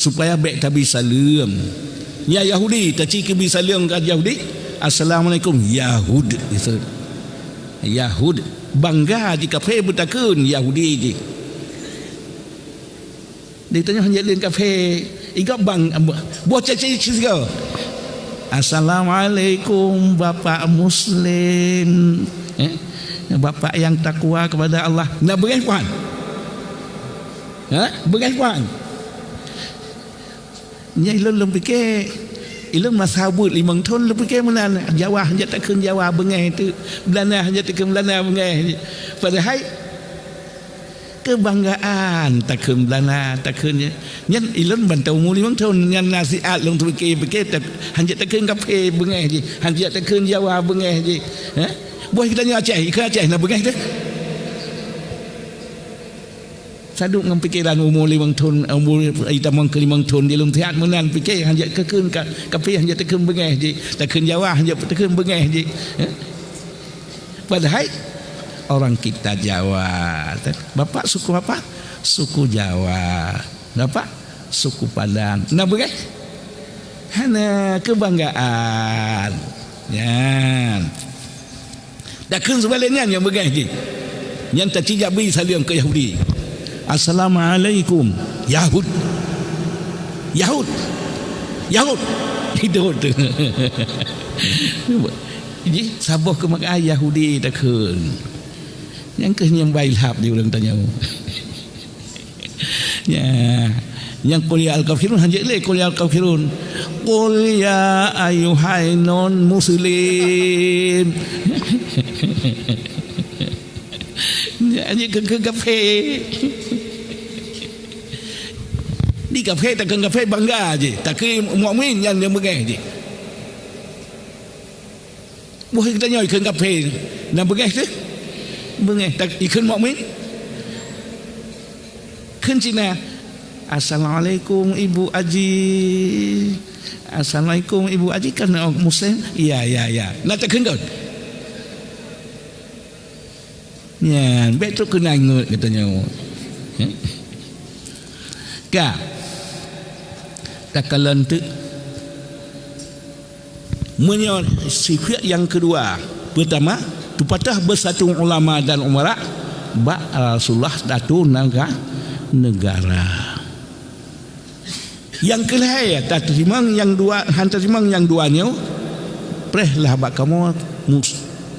supaya baik tabi salam ya Yahudi taci ke bi salam ke Yahudi assalamualaikum Yahud itu Yahud bangga di kafe betakun Yahudi di dia tanya hanya lain kafe igak bang buat caci juga assalamualaikum Bapak Muslim Bapak yang takwa kepada Allah nak bergaduhan bergaduhan nya ilun fikir ilun masabut limang tahun lu fikir mana Jawa hanya takkan Jawa bengai itu Belanda hanya takkan Belanda bengai padahal kebanggaan takkan Belanda takkan nyan ilun bantau mu limang tahun nyan nasihat lung tu fikir hanya takkan kafe bengai je hanya takkan Jawa bengai je buat kita nya Aceh ke Aceh nak bengai tu saduk ngam pikiran umur 5 tahun umur itamang ke 5 tahun di lung tiat menan fikir hanya kekun kafe hanya takkan bengai je takkan Jawa hanya takkan bengai je padahal orang kita Jawa bapak suku apa suku Jawa bapak suku Padang nak bengai hana kebanggaan ya takkan sebaliknya yang bengai je yang tak cijak beri salam ke Yahudi assalamualaikum Yahud Yahud Yahud itu tu jadi sabar ke makan Yahudi takkan yang kenyang bailhab dia orang tanya ya yang kuliah al-kafirun hanya le kuliah al-kafirun qul ya ayyuhai non muslim hanya ke kafe di kafe tak ke kafe bangga je tak ke mukmin yang dia bengai je boleh kita nyoi ke kafe nak bengai tu bengai tak ikut mukmin kan Cina assalamualaikum Ibu Aji assalamualaikum Ibu Aji kan muslim ya nak tak kenal ya betul kena ingat katanya ka takalan tu menyon sifat yang kedua pertama tupatah bersatu ulama dan umara ba Rasulullah datu negara yang kelihaya tak terima yang dua hantar terima yang duanya prehlah bak kamu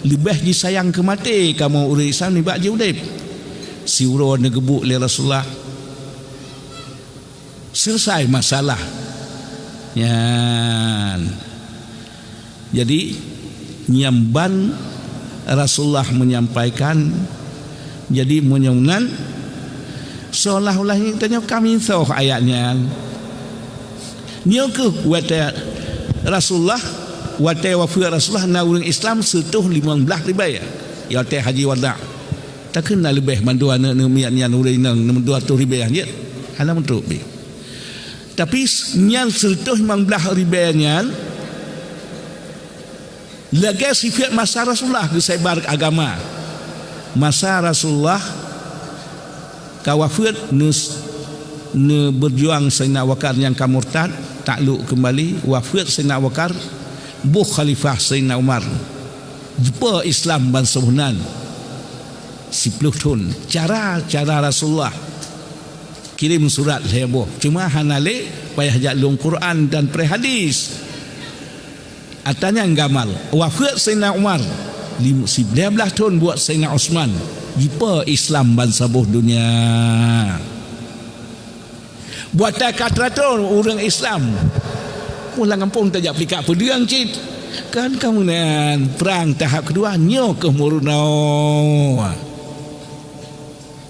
lebih disayang ke mati kamu urisan ni bak je udip si uro negebuk le Rasulullah selesai masalah ya jadi nyamban Rasulullah menyampaikan jadi menyunan seolah-olah ini tanya kami tahu ayatnya niyo ke wata Rasulullah wata wafat Rasulullah na urang Islam setuh 15 ribu ya teh haji wada tak kena lebih manduan nemian urang nang 200 ribu ya hana mentuk bi tapi nyan setuh 15 ribu nyan lagi sifat masa Rasulullah kesebar agama masa Rasulullah kawafat ne berjuang Sayyidina Wakar yang kamurtad takluk kembali wafat Sayyidina Wakar buh khalifah Sayyidina Umar jumpa Islam bangsa Hunan 10 tahun cara Rasulullah kirim surat heboh cuma hanale payah jaklung Quran dan pre-hadis atanya ngamal wafat Sayyidina Umar 19 tahun buat Sayyidina Osman jumpa Islam bangsa buh dunia buat katrator orang Islam pulang kampung tak aplikasi pedang cit kan kamu nan perang tahap kedua nyo ke Murno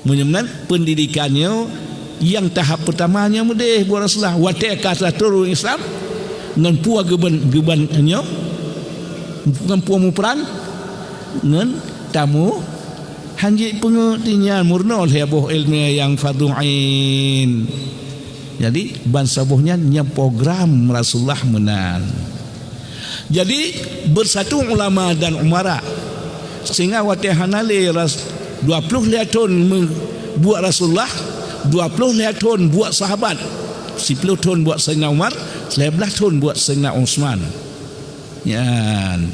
menyemen pendidikannya yang tahap pertamanya mudeh buat Rasulullah watai katrator orang Islam ngan puah geban nyo ngan puah mu perang ngan tamu hanji pengertian Murno heboh ilmiah yang fardu'ain. Jadi bangsa bohnya nyam program Rasulullah menan. Jadi bersatu ulama dan umara sehingga watahanale 20 tahun buat Rasulullah 20 tahun buat sahabat 10 tahun buat Sayyidina Umar, 11 tahun buat Sayyidina Utsman. Yan.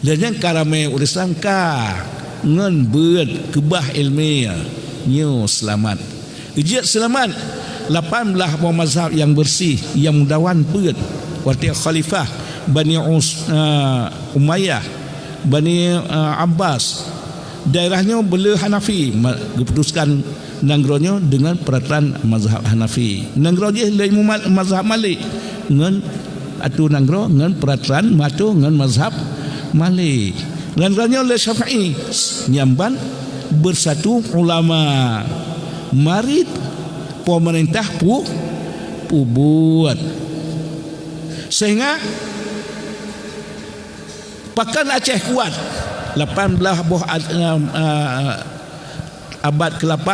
Dan karame Islam ka ngan beut kebah ilmiah nyo selamat. Ijat selamat 18 buah mazhab yang bersih yang mudawan beut waktu khalifah Bani Umayyah, Bani Abbas. Daerahnya bela Hanafi, diputuskan nanggronya dengan peraturan mazhab Hanafi. Nanggronya lain mazhab Malik dengan atu nanggro dengan peraturan matu dengan mazhab Malik. Nanggronya le Syafi'i nyamban bersatu ulama marid pemerintah buat sehingga pakan Aceh kuat 18 buah abad ke-8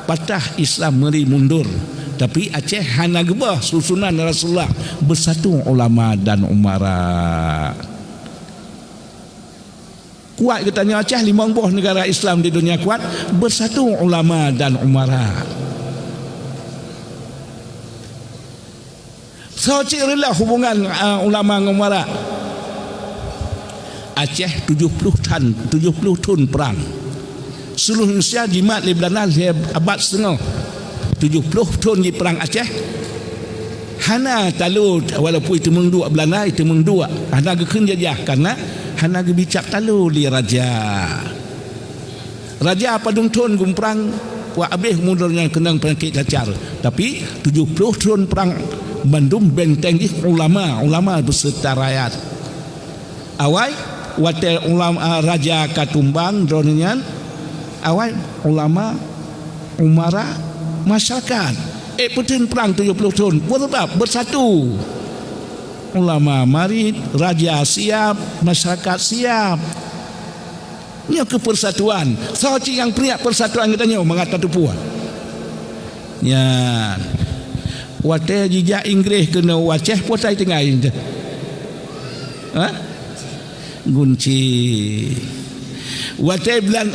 patah Islam meri mundur, tapi Aceh hana gebah susunan Rasulullah bersatu ulama dan umara. Kuat katanya Aceh 5 buah negara Islam di dunia kuat bersatu ulama dan umara. So cirilah hubungan ulama dengan umara. Aceh 70 tahun perang. Seluruh Indonesia jimat di Belanda abad setengah. 70 tahun di perang Aceh. Hana talu walaupun itu mengdua Belanda itu mengdua. Hana gekun jajah karena hana gebicak talu li raja. Raja padung tahun gum perang wa abih mundurnya kenang penyakit cacar. Tapi 70 tahun perang Bandung benteng di ulama beserta rakyat. Awai wate ulama raja katumbang dronian awai ulama umara masyarakat putin perang 70 tahun bersatu ulama marid raja siap masyarakat siap ni ke persatuan sahaja yang pria persatuan katanya mengata tupuan ya wate jejak Inggeris kena waceh potai tengah ini ha gunci watai bulan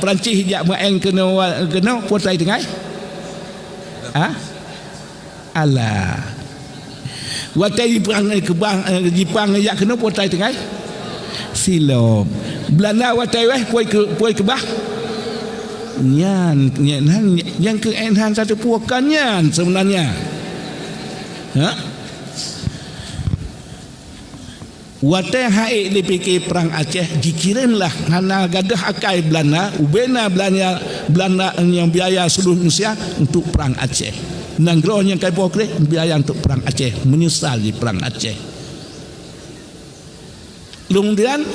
Perancis hijab main kena potai tengah alah watai Jepang hijab kena potai tengah silom Belanda watai puai kebah yang ke enhan satu puakannya sebenarnya watai haik dipikir perang Aceh dikirimlah hana gadah akai Belanda ubena Belanda yang biaya seluruh Indonesia untuk perang Aceh nanggro yang kai pokre biaya untuk perang Aceh menyesal di perang Aceh. Kemudian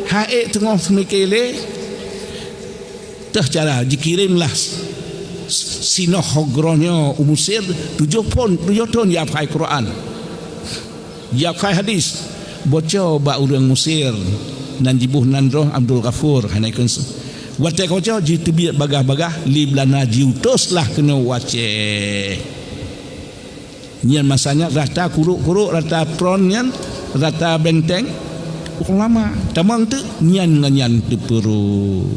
haik tengah semikele tah cara dikirimlah sinoh hogronya Mesir 7 tahun ya kai Quran ya kai hadis bocor ba urang Mesir nan jibuh nandroh Abdul Ghafur hanaikun wace koco jitu biat bagah-bagah li Belanda jiutuslah kena wace nyan masanya rata kuruk rata pron nyan rata benteng ulama tamang tu nyan tu peru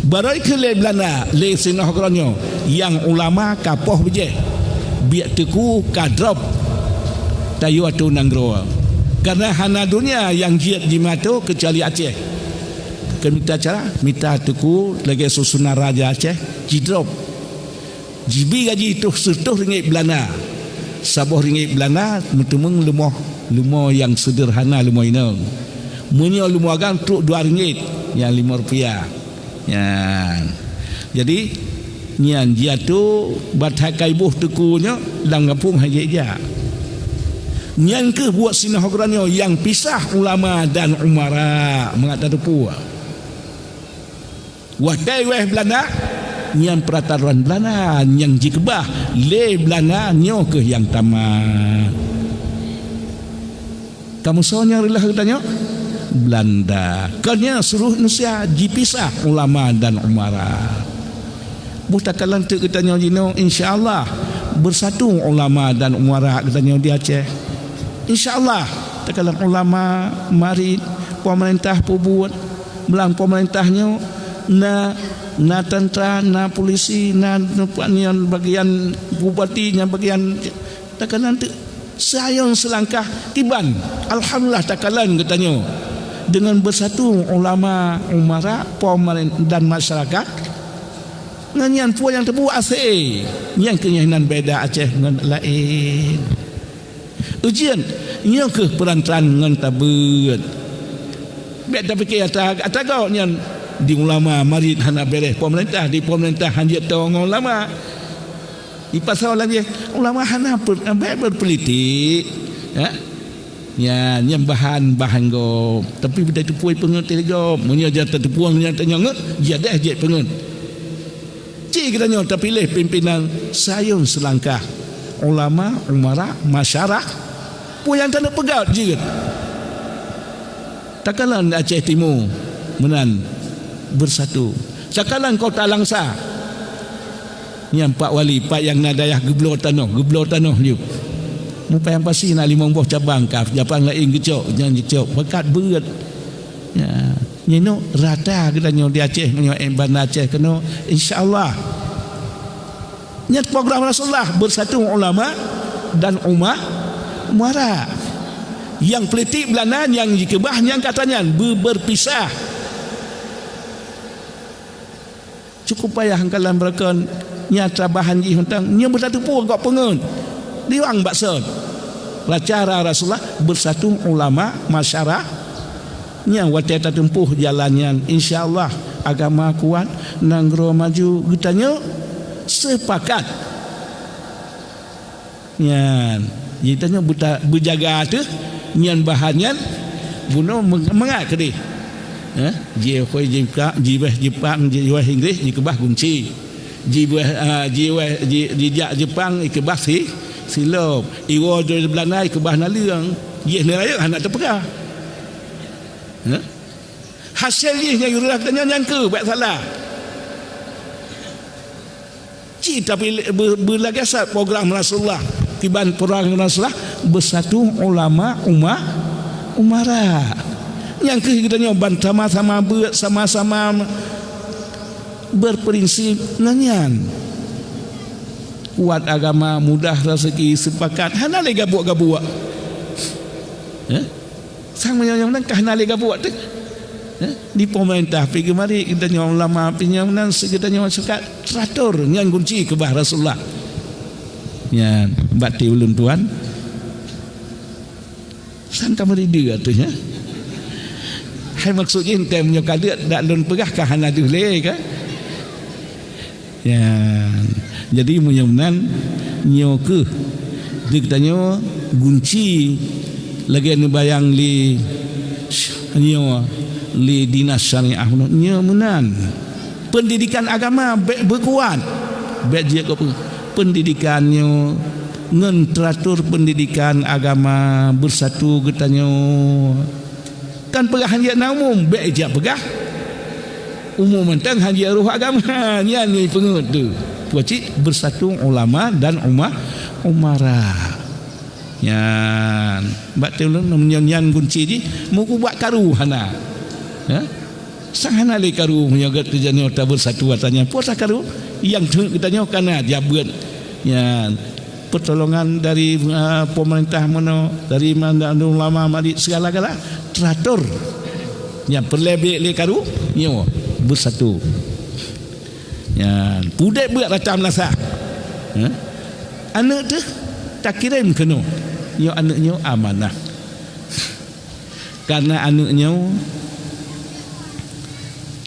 barai ke le Belanda le sinah kronyo yang ulama kapoh beje biat teku kadrop tayu atu nanggro karena hana dunia yang jiat di mata kecuali Aceh. Kan minta cara minta teku lagi susunan raja Aceh jidrop jibi gaji itu 100 ringgit Belanda 10 ringgit Belanda mentemung lemah yang sederhana lemah ini munyo lemah agang tu 2 ringgit yang 5 rupiah ya. Jadi nian dia tu batai buh tekunya dalam kampung haji yang ke buat sinahogrannya yang pisah ulama dan umara mengata tepu watai weh Belanda yang peraturan Belanda yang jikebah le Belanda nyo ke yang tamat kamu soalnya rilah katanya Belanda kerana seluruh Indonesia dipisah ulama dan umara butakalan tu katanya jino insyaallah bersatu ulama dan umara katanya di Aceh InsyaAllah tekalan ulama mari pemerintah buat belang pemerintahnya na na tentera, na polisi, na nian bagian bupati, nya bagian takalan tu sayang selangkah tiban. Alhamdulillah takalan katanya dengan bersatu ulama, umara, pemerintah dan masyarakat nganyan puan yang terbuat asal yang kenyahinan beda Aceh dengan lain ujian yang ke perantaran dengan tabut beda fikir atas kau yang di ulama mari hana beres pemerintah di pemerintah hanjat tahu ulama di pasal lagi ulama hana berpolitik ya yang bahan go tapi benda tu puai pengerti go munya jata tepuang nya tanya nget jadah je pengen cik katanya terpilih pimpinan sayun selangkah ulama umara masyarakat pun yang tak nak pegat je takalan Aceh Timur menan bersatu takalan Kota Langsa yang Pak Wali Pak yang nadayah geblor tanah dia mupai yang pasti nak 5 buah cabang kaf japan lain gecok jangan gecok bekat berat ya nyeno rata katanya di Aceh menyo Bandar Aceh kena insyaallah nyat program Rasulullah bersatu ulama dan umara yang politik belanan yang dikebah yang katanya berpisah cukup payah hangkalan mereka nyata bahan ji hentang nya bersatu pun kau pengen diwang bakso cara Rasulullah bersatu ulama masyarakat yang wateta tempuh jalannya insyaallah agama kuat nanggro maju getanya sepakat nyan jitanya berjaga tu nyan bahannya buno mengat ke dia je koi Jepang je Inggris je kebah kunci je Jepang ikebah silop iwo dari Belanda ikebah naliang je neraya anak terpegah hasilnya yang katanya nyangka buat salah tapi berlagasat program Rasulullah tiban program Rasulullah bersatu ulama umara yang katanya sama-sama berprinsip nganyan kuat agama mudah rezeki sepakat hana le gabuak-gabuak sang menyang kahna le gabuak tu di pemerintah pergi mari kita nyong ulama pinyaman segetanya masyarakat teratur ngan kunci ke bah Rasulullah ya bati ulun tuan sangka mari dia tu ya hai maksudnya tem nyo kadet dak lun pegah kahana dule ka ya jadi menyamanan nyo ke ditanya kunci lagi ni bayang li nyo li dinas syariah nya menan pendidikan agama berkuat baik dia pendidikannya ngen teratur pendidikan agama bersatu getanya kan pegah hanjat umum baik dia pegah umum mentang hanjat ruh agama nya ni pengut tu puaci bersatu ulama dan umara yan batul menyan kunci di muku buat karu hana sangat ali karu menyagat kerjanya tak bersatu katanya puasa karu yang katanya karena dia buat ya pertolongan dari pemerintah mana dari mana ulama mari segala-gala teratur yang perlebih le karu nyo bersatu ya budek buat racam lasa anak tu tak kirim kena nyo anaknya amanah karena anaknya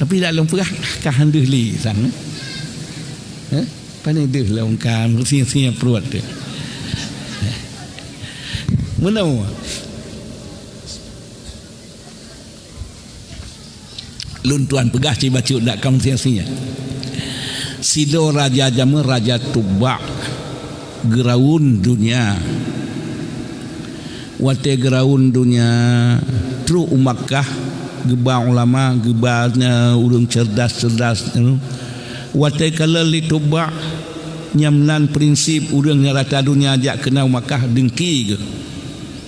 tapi dalam perah kahan dehli sang pandai deh laung kam sia-sia perut dia menau lun tuan pegah ci baca dak kam sia-sia sido raja jama raja Tubak geraun dunia wate geraun dunia tru Makkah gebang ulama gebanya ulun cerdas watai kala li Tubak nyamnan prinsip urang nyarata dunia ajak kenal Makkah dengki ke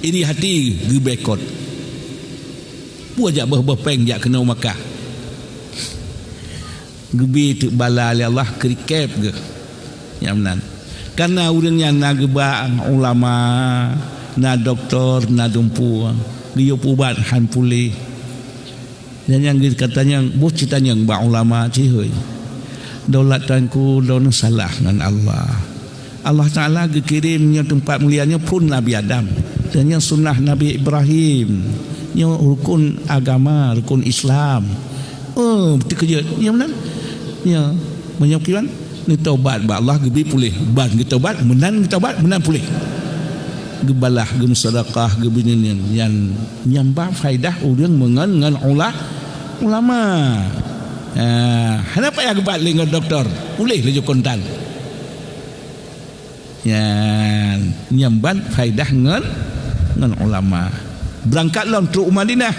iri hati gebekot buah jak bah peng jak kenal Makkah gebi tu bala Allah krikep ke yang nan karena urangnya na geba ulama na doktor na dumpu dia pubat han pulih dan yang katanya bu citanya ba ulama cihoi daulat tanku don salah dengan Allah Ta'ala kirimnya tempat mulianya pun Nabi Adam dan yang sunnah Nabi Ibrahim yang rukun agama rukun Islam betul kerja yang mana ya menyakiran ni taubat ba Allah gebi pulih ban ge taubat menan pulih gebalah gem sedekah gebinin yang nyambah faedah urang mengan ulama kenapa ya gebat dengan doktor pulih lejo kontan ya nyamban faedah dengan ulama berangkat lawan tru Madinah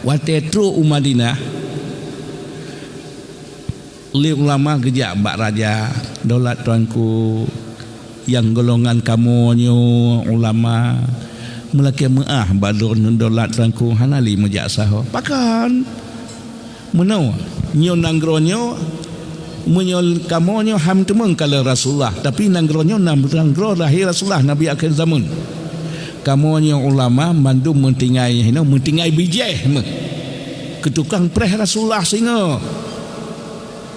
wate tru Madinah li ulama gejak bak raja daulat tuanku yang golongan kamonyo ulama melaki maah badon daulat tuanku hanali mejak saho pakan menau nyo nanggronyo menyol kamonyo ham temeng kala Rasulullah tapi nanggronyo nanggro lahir Rasulullah Nabi akhir zaman kamonyo ulama mandum mentingai bijeh ketukang preh Rasulullah singa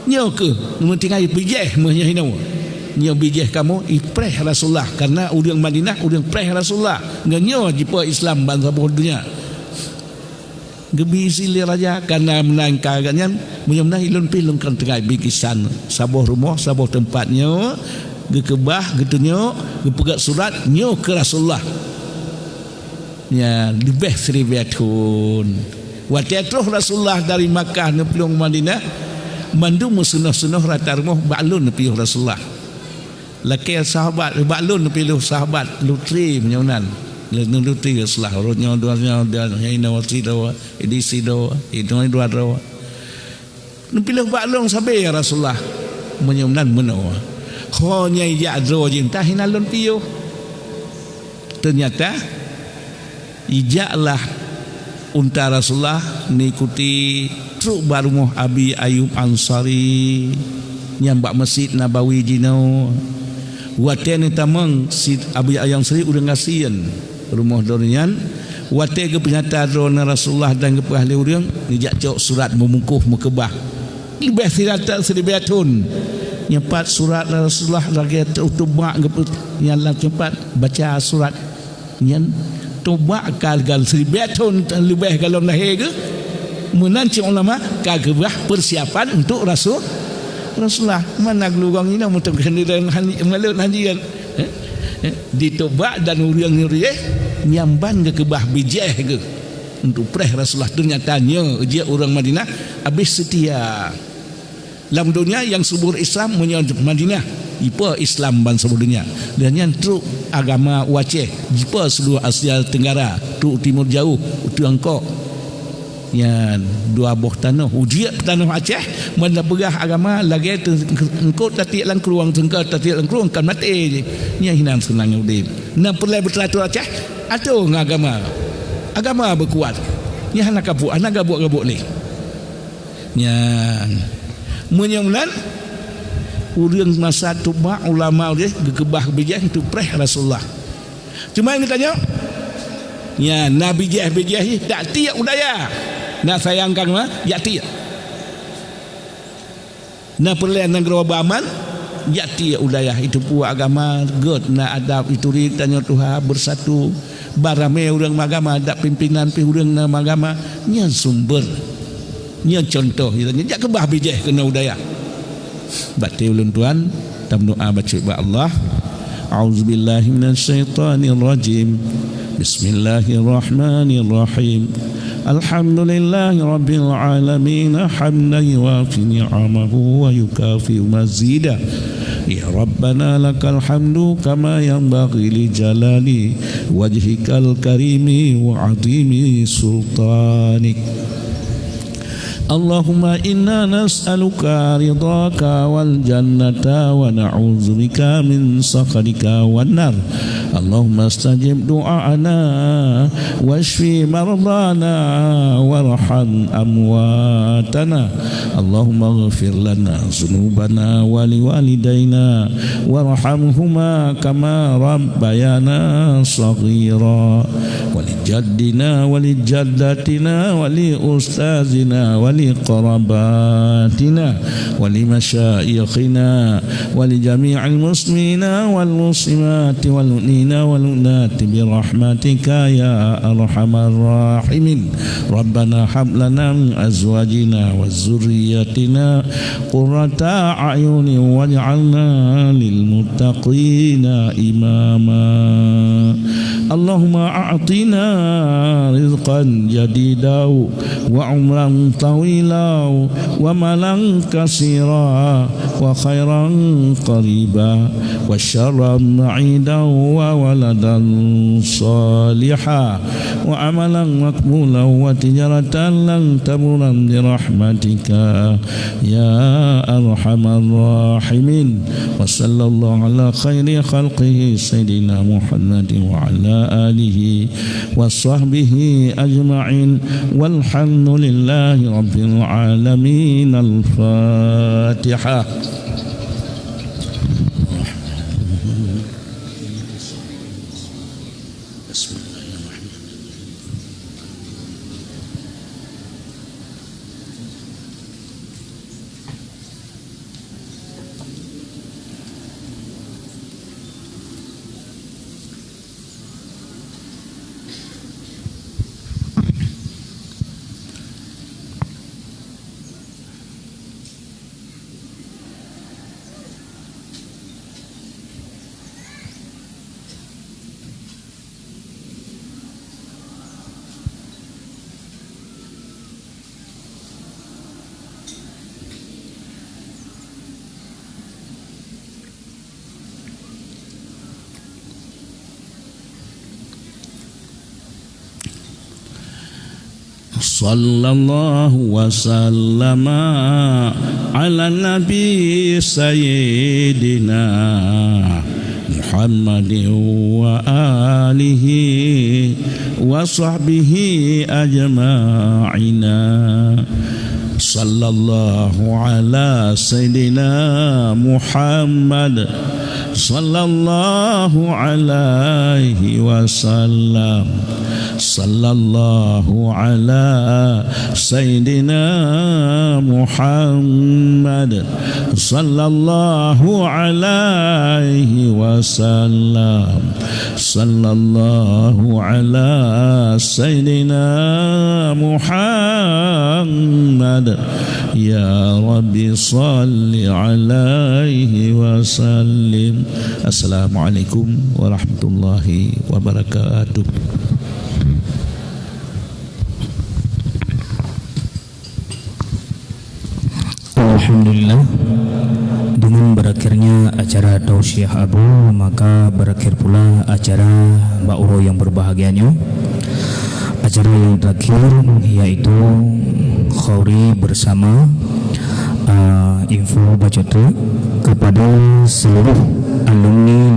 nyo ke mentingai bijeh nyo bijeh kamu ipreh Rasulullah karena urang Madinah urang preh Rasulullah nyo jipa Islam bangsa dunia gebi sili raja karena menangkagannya menyemnah ilun pilun kan tengah bikisan sabuh rumah sabuh tempatnya gekebah getunyo gepegat surat nyo ke Rasulullah ya lebih 1000 tahun watiatruh Rasulullah dari Makkah nepelung Madinah mandu musunah-sunah rata rumah ba'lun nepilih Rasulullah laki sahabat ba'lun nepilih sahabat lutri menyaunan lutri Rasulullah urutnya duanya dan ina wasi dawa edisi dawa itu dua dawa nepilih ba'lun sampai ya Rasulullah menyaunan menawa khonya ya'dro jinta hinalun piyo ternyata ijaklah unta Rasulullah mengikuti truk barumuh Abi Ayub Ansari nyambak Masjid Nabawi jinau wate ni tamang si Abi Ayub Ansari urang ngasian rumah dorian wate ke penyata drona Rasulullah dan ke ahli urang dijak cok surat memungkuh mekebah lebih sirata 1000 tahun nyepat surat Rasulullah lagi utubak yang cepat baca surat yang tubak kalgal 1000 tahun lebih kalau lahir ke menanci ulama kagabah persiapan untuk Rasulullah mana gelugang ini mutum kendiran malut hajian ditubak dan uriang-uriang nyamban ke kebah bijeh ke untuk preh Rasulullah ternyatanya dia orang Madinah habis setia dalam dunia yang subur Islam menyebut Madinah ipa Islam ban seluruh dunia dan yang truk agama waceh jipa seluruh Asia Tenggara truk timur jauh Tiongkok ya dua buah tanah ujiat tanah Aceh mana begah agama lagi engkau tati lang keruang tengkar tati lang keruang kan mati nya hinan senang udin na perlu berteratur Aceh atau agama berkuat nya anak gabuk ni nya menyemulan urang masa tubak ulama dia gekebah bijah itu preh Rasulullah cuma yang ditanya ya nabi bijah tak tiak udaya nak sayangkan mah ya tiak na perlu negara baman ya tiak udaya itu puak agama god na adab itu tanya Tuhan bersatu barame urang agama ada pimpinan pi urang na agama nya sumber nya contoh nya kebah bijah kena udaya bakti ulun tuan tam doa baca ba Allah auzubillahi minasyaitonir rajim bismillahirrahmanirrahim alhamdulillahi rabbil alamin hamdan yuwafi ni'amahu wa yukafi mazida ya rabbana lakal hamdu kama yanbaghi li jalali wajhikal karimi wa azimi sultanik Allahumma inna nas'aluka ridhaka wal jannata wa na'udzubika min sakhatika wan nar اللهم استجب دعاءنا واشف مرضانا وارحم أمواتنا اللهم اغفر لنا ذنوبنا ولوالدينا وارحمهما كما ربيانا صغيرا ولجدنا ولجدتنا ولأستاذنا ولقرباتنا ولمشايخنا ولجميع المسلمين والمسلمات والمؤمنين والمؤمنات برحمتك يا أرحم الراحمين ربنا هب لنا من أزواجنا وذرياتنا قرة أعين واجعلنا للمتقين إماما اللهم أعطنا رزقا جديدا وعمرا طويلا ومالا كثيرا وخيرا قريبا وشرا بعيدا وولدا صالحا وعملا مقبولا وتجارة لن تبورا برحمتك يا أرحم الراحمين وصلى الله على خير خلقه سيدنا محمد وعلى آله وصحبه أجمعين والحمد لله رب العالمين. الفاتحة. Sallallahu wasallama ala nabi sayyidina Muhammadin wa alihi wa sahbihi ajma'ina. Sallallahu ala sayyidina Muhammad sallallahu alaihi wasallam. Sallallahu ala Sayyidina Muhammad sallallahu alaihi wasallam. Sallallahu ala Sayyidina Muhammad ya Rabbi salli alaihi wasallim. Assalamualaikum warahmatullahi wabarakatuh. Alhamdulillah, dengan berakhirnya acara tausiah Abu, maka berakhir pula acara Ba'uro yang berbahagianya. Acara yang terakhir yaitu Khauri bersama info bacotu kepada seluruh alumni